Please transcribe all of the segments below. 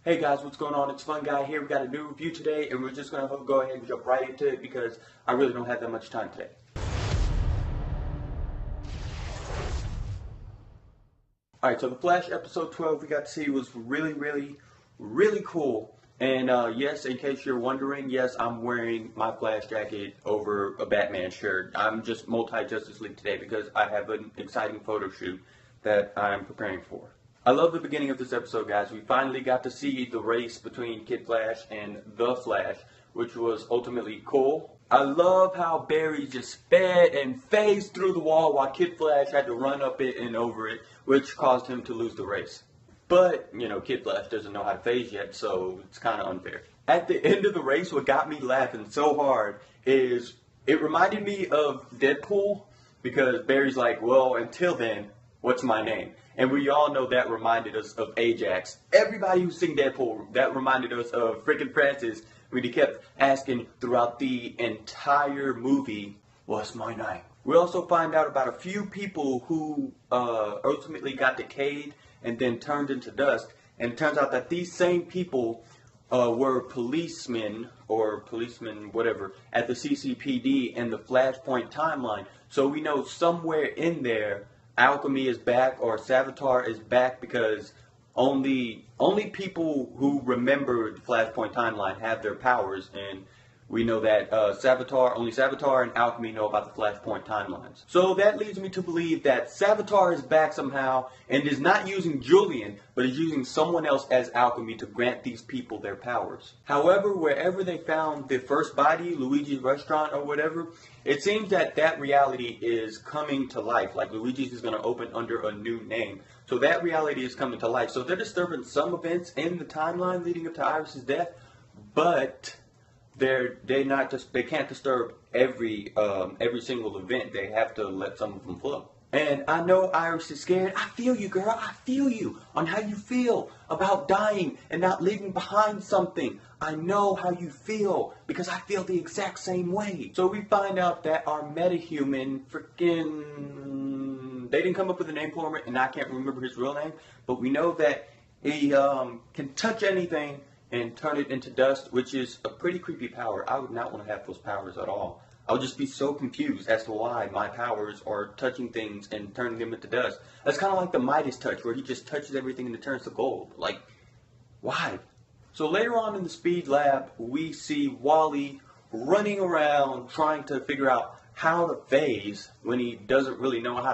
Hey guys, what's going on? It's Fun Guy here. We got a new review today, and we're just going to go ahead and jump right into it because I really don't have that much time today. Alright, so The Flash episode 12 we got to see was really cool. And yes, in case you're wondering, yes, I'm wearing my Flash jacket over a Batman shirt. I'm just multi-Justice League today because I have an exciting photo shoot that I'm preparing for. I love the beginning of this episode, guys. We finally got to see the race between Kid Flash and The Flash, which was ultimately cool. I love how Barry just sped and phased through the wall while Kid Flash had to run up it and over it, which caused him to lose the race. But, you know, Kid Flash doesn't know how to phase yet, so it's kind of unfair. At the end of the race, what got me laughing so hard is it reminded me of Deadpool, because Barry's like, well, until then, what's my name? And we all know that reminded us of Ajax. Everybody who's seen Deadpool, that reminded us of freaking Francis when he kept asking throughout the entire movie, what's my name? We also find out about a few people who ultimately got decayed and then turned into dust. And it turns out that these same people were policemen, whatever, at the CCPD and the Flashpoint timeline. So we know somewhere in there Alchemy is back, or Savitar is back, because only people who remember the Flashpoint timeline have their powers, and we know that only Savitar and Alchemy know about the Flashpoint timelines. So that leads me to believe that Savitar is back somehow and is not using Julian, but is using someone else as Alchemy to grant these people their powers. However, wherever they found the first body, Luigi's restaurant or whatever, it seems that that reality is coming to life. Like Luigi's is going to open under a new name. So that reality is coming to life. So they're disturbing some events in the timeline leading up to Iris's death, but they can't disturb every single event. They have to let some of them flow. And I know Iris is scared. I feel you, girl. I feel you on how you feel about dying and not leaving behind something. I know how you feel because I feel the exact same way. So we find out that our metahuman they didn't come up with a name for him, and I can't remember his real name, but we know that he can touch anything and turn it into dust, which is a pretty creepy power. I would not want to have those powers at all. I would just be so confused as to why my powers are touching things and turning them into dust. That's kind of like the Midas touch, where he just touches everything and it turns to gold. Like, why? So later on in the Speed Lab, we see Wally running around trying to figure out how to phase when he doesn't really know how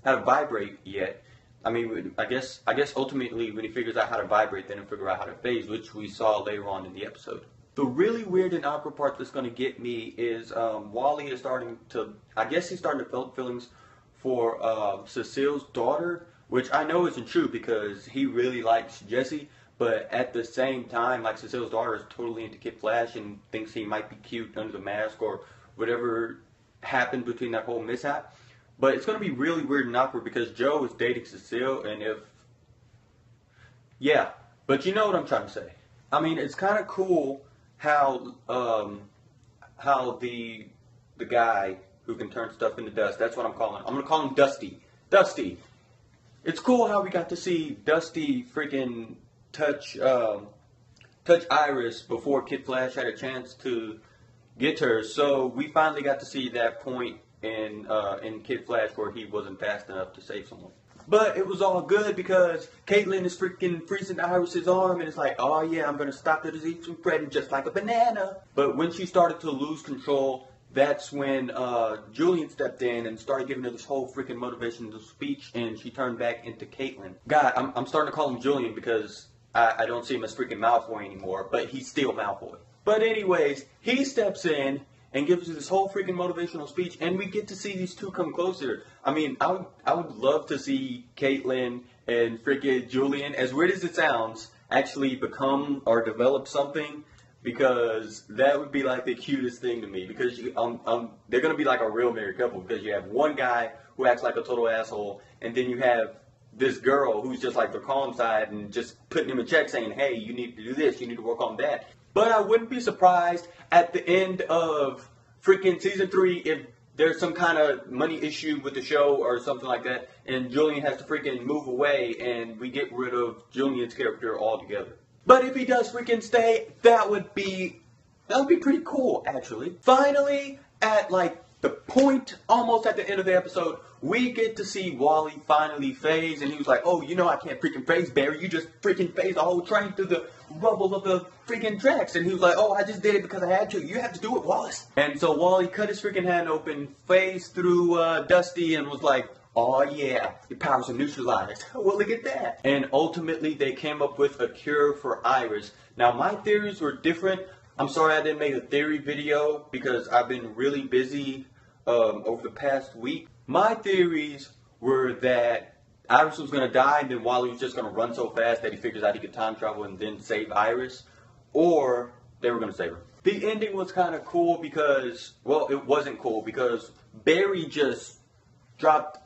to vibrate yet. I mean, I guess ultimately when he figures out how to vibrate, then he'll figure out how to phase, which we saw later on in the episode. The really weird and awkward part that's going to get me is Wally is starting to develop feelings for Cecile's daughter, which I know isn't true because he really likes Jessie, but at the same time, like, Cecile's daughter is totally into Kid Flash and thinks he might be cute under the mask or whatever happened between that whole mishap. But it's going to be really weird and awkward because Joe is dating Cecile, and yeah, but you know what I'm trying to say. I mean, it's kind of cool how the guy who can turn stuff into dust, that's what I'm calling him. I'm going to call him Dusty. Dusty. It's cool how we got to see Dusty freaking touch Iris before Kid Flash had a chance to get her. So we finally got to see that point in Kid Flash where he wasn't fast enough to save someone. But it was all good because Caitlin is freaking freezing Iris's arm, and it's like, oh yeah, I'm going to stop the disease from spreading just like a banana. But when she started to lose control, that's when Julian stepped in and started giving her this whole freaking motivational speech, and she turned back into Caitlin. God, I'm starting to call him Julian because I don't see him as freaking Malfoy anymore, but he's still Malfoy. But anyways, he steps in and gives us this whole freaking motivational speech, and we get to see these two come closer. I mean, I would love to see Caitlin and freaking Julian, as weird as it sounds, actually become or develop something, because that would be like the cutest thing to me, because they're going to be like a real married couple, because you have one guy who acts like a total asshole, and then you have this girl who's just like the calm side and just putting him in check saying, hey, you need to do this, you need to work on that. But I wouldn't be surprised at the end of freaking season 3 if there's some kind of money issue with the show or something like that, and Julian has to freaking move away, and we get rid of Julian's character altogether. But if he does freaking stay, that would be pretty cool, actually. Finally, at like the point, almost at the end of the episode, we get to see Wally finally phase, and he was like, oh, you know I can't freaking phase, Barry. You just freaking phased the whole train through the rubble of the freaking tracks. And he was like, oh, I just did it because I had to. You have to do it, Wallace. And so Wally cut his freaking hand open, phased through Dusty, and was like, oh yeah, your powers are neutralized. Well, look at that. And ultimately, they came up with a cure for Iris. Now, my theories were different. I'm sorry I didn't make a theory video because I've been really busy over the past week. My theories were that Iris was going to die, and then Wally was just going to run so fast that he figures out he could time travel and then save Iris, or they were going to save her. The ending was kind of cool because, well, it wasn't cool because Barry just dropped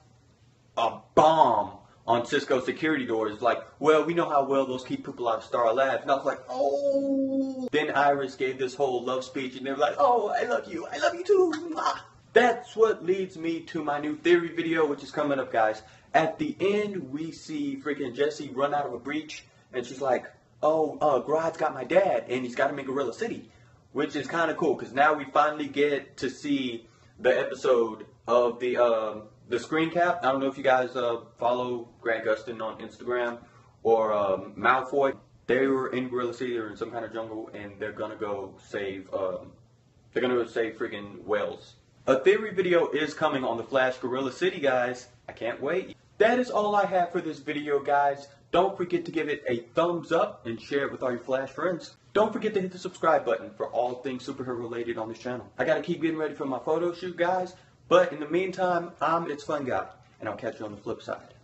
a bomb on Cisco's security doors, like, well, we know how well those keep people out of Star Labs. And I was like, oh. Then Iris gave this whole love speech, and they were like, oh, I love you too. Mwah. That's what leads me to my new theory video, which is coming up, guys. At the end, we see freaking Jessie run out of a breach, and she's like, oh, Grodd's got my dad, and he's got him in Gorilla City, which is kind of cool, because now we finally get to see the episode of the screen cap. I don't know if you guys follow Grant Gustin on Instagram or Malfoy. They were in Gorilla City. They're in some kind of jungle, and they're gonna go save. They're gonna go save freaking whales. A theory video is coming on the Flash Gorilla City, guys. I can't wait. That is all I have for this video, guys. Don't forget to give it a thumbs up and share it with all your Flash friends. Don't forget to hit the subscribe button for all things superhero related on this channel. I gotta keep getting ready for my photo shoot, guys. But in the meantime, I'm It's Fun Guy, and I'll catch you on the flip side.